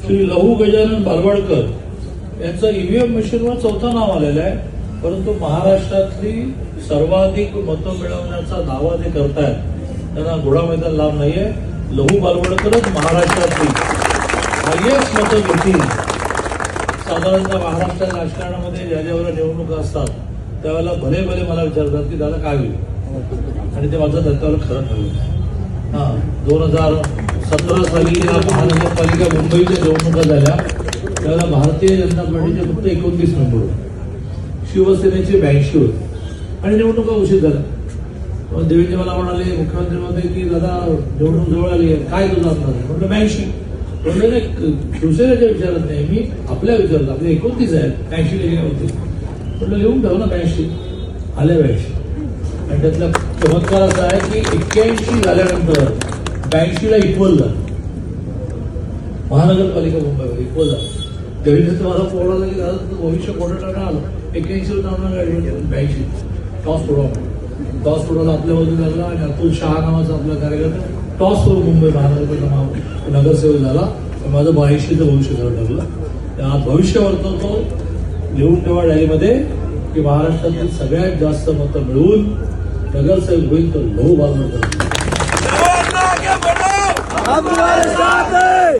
श्री लहू गजानन बालवडकर यांचं ईव्हीएम मशीनवर 4थं नाव आलेलं आहे. परंतु महाराष्ट्रातली सर्वाधिक मतं मिळवण्याचा दावा ते करतायत त्यांना घोडा मैदान लाभ नाहीये. लहू बालवडकरच महाराष्ट्रातली हायएस्ट मतं घेतील. साधारणतः महाराष्ट्राच्या राजकारणामध्ये ज्या ज्यावेळेला निवडणुका असतात त्यावेळेला भले भले मला विचारतात की दादा काय होईल, आणि ते माझं त्यावेळेला खरं ठरलं. 2017 साली या महानगरपालिका मुंबईच्या निवडणुका झाल्या त्यावेळेला भारतीय जनता पार्टीचे फक्त 29 मेंबर होते, शिवसेनेचे 82 होते आणि निवडणुका उशीर झाल्या. मग देवेंद्र मला म्हणाले, मुख्यमंत्री म्हणाले की दादा निवडणूक जवळ आली आहे, काय तुझा अंदाज? म्हटलं 82. म्हणजे नाही शिवसेनेच्या विचारात नाही, मी आपल्या विचारात, आपले 29 आहेत, 80 लिहिले होते. म्हटलं लिहून ठेव ना 82. आले 82. आणि त्यातला चमत्कार असा आहे की 81 झाल्यानंतर 82ला इक्वल झालं. महानगरपालिका मुंबईवर इक्वल झालं. देवेंद्र मला पोळाला की दादा तुझं भविष्य कोणतं टाकणं आलं, 81 टाकणार 82. टॉस सोडवा. टॉस सोडवला आपल्या बाजूला लागला आणि अतुल शहा नावाचा आपला कार्यकर्ता टॉस करून मुंबई महानगरपालिका नगरसेवक झाला. माझं 82चं भविष्य खरं ठरलं. त्या भविष्यावरचा तो लिहून ठेवा डायरीमध्ये की महाराष्ट्रातील सगळ्यात जास्त मतं मिळवून नगरसेवक होईल तर लहू बालवडकर.